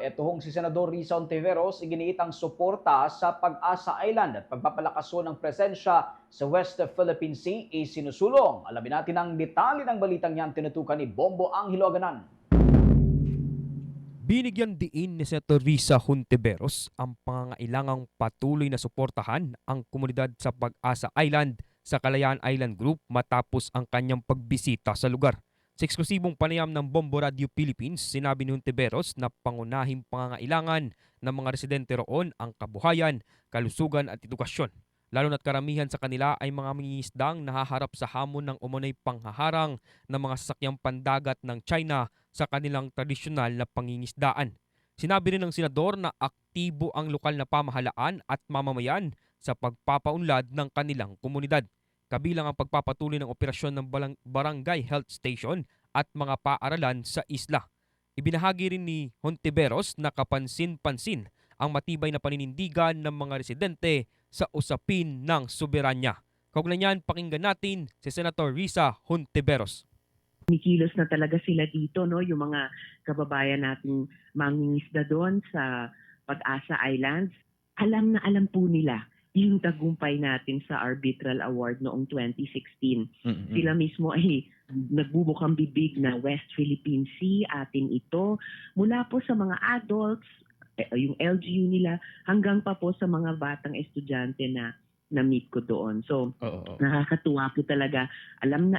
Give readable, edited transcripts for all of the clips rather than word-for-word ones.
Ito hong si Senador Risa Ontiveros iginiitang suporta sa Pag-asa Island at pagpapalakaso ng presensya sa West Philippine Sea sinusulong. Alamin natin ang detalye ng balitang yan tinutukan ni Bombo Angelo Aganan. Binigyan diin ni Senator Risa Hontiveros ang pangangailangang patuloy na suportahan ang komunidad sa Pag-asa Island sa Kalayaan Island Group matapos ang kanyang pagbisita sa lugar. Sa eksklusibong panayam ng Bombo Radio Philippines, sinabi ni Hontiveros na pangunahing pangangailangan ng mga residente roon ang kabuhayan, kalusugan at edukasyon. Lalo na't karamihan sa kanila ay mga mangingisdang nahaharap sa hamon ng umunay panghaharang ng mga sasakyang pandagat ng China sa kanilang tradisyonal na pangingisdaan. Sinabi rin ng senador na aktibo ang lokal na pamahalaan at mamamayan sa pagpapaunlad ng kanilang komunidad. Kabilang ang pagpapatuloy ng operasyon ng barangay health station at mga paaralan sa isla. Ibinahagi rin ni Hontiveros na kapansin-pansin ang matibay na paninindigan ng mga residente sa usapin ng soberanya. Kaugnay niyan, pakinggan natin si Senator Risa Hontiveros. Kumikilos na talaga sila dito, no? Yung mga kababayan nating mangingisda doon sa Pag-asa Islands. Alam na alam po nila yung tagumpay natin sa Arbitral Award noong 2016. Sila mismo ay nagbubukang bibig na West Philippine Sea, atin ito. Mula po sa mga adults, yung LGU nila, hanggang pa po sa mga batang estudyante na na-meet ko doon. So, nakakatuwa po talaga. Alam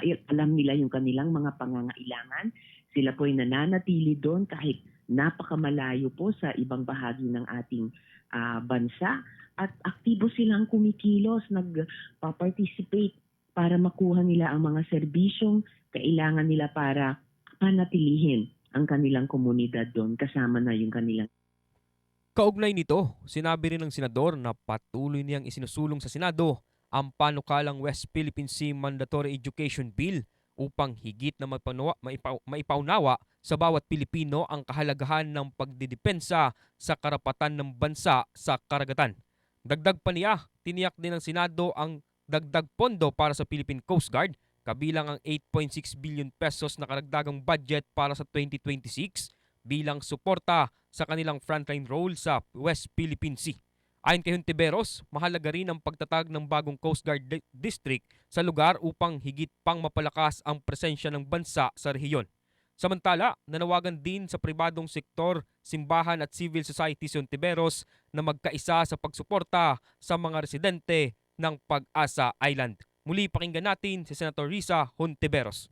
nila yung kanilang mga pangangailangan. Sila po ay nananatili doon kahit napakamalayo po sa ibang bahagi ng ating bansa. At aktibo silang kumikilos, nagpa-participate para makuha nila ang mga serbisyong kailangan nila para panatilihin ang kanilang komunidad doon, kasama na yung kanilang. Kaugnay nito, sinabi rin ng senador na patuloy niyang isinusulong sa Senado ang panukalang West Philippine Sea Mandatory Education Bill upang higit na maipaunawa sa bawat Pilipino ang kahalagahan ng pagdidepensa sa karapatan ng bansa sa karagatan. Dagdag pa niya, tiniyak din ng Senado ang dagdag pondo para sa Philippine Coast Guard, kabilang ang 8.6 billion pesos na karagdagang budget para sa 2026 bilang suporta sa kanilang frontline role sa West Philippine Sea. Ayon kay Hontiveros, mahalaga rin ang pagtatag ng bagong Coast Guard District sa lugar upang higit pang mapalakas ang presensya ng bansa sa rehiyon. Samantala, nanawagan din sa pribadong sektor, simbahan at civil society si Hontiveros na magkaisa sa pagsuporta sa mga residente ng Pag-asa Island. Muli pakinggan natin si Senator Risa Hontiveros.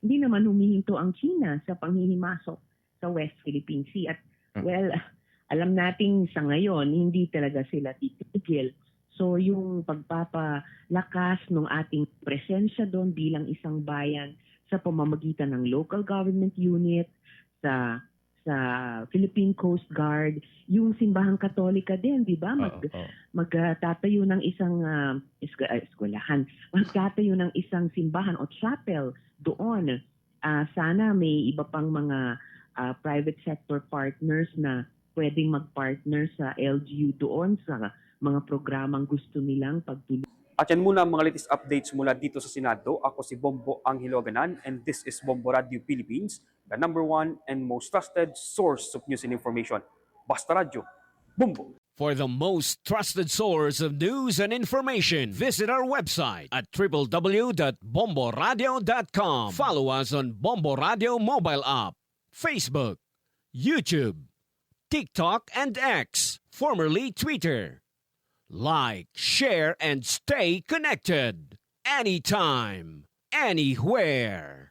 Hindi naman humihinto ang China sa panghihimasok sa West Philippine Sea. At well, alam nating sa ngayon, hindi talaga sila titigil. So yung pagpapalakas ng ating presensya doon bilang isang bayan sa pamamagitan ng local government unit, sa Philippine Coast Guard, yung simbahang katolika din, di ba? Magtatayo ng isang eskwelahan, magtatayo ng isang simbahan o chapel doon. Sana may iba pang mga private sector partners na pwedeng mag-partner sa LGU doon sa mga programang gusto nilang pagtulungan. At yan muna ang mga latest updates mula dito sa Senado. Ako si Bombo Angelo Aganan and this is Bombo Radio Philippines, the #1 and most trusted source of news and information. Basta Radio, Bombo! For the most trusted source of news and information, visit our website at www.bomboradio.com. Follow us on Bombo Radio mobile app, Facebook, YouTube, TikTok, and X, formerly Twitter. Like, share, and stay connected. Anytime, anywhere.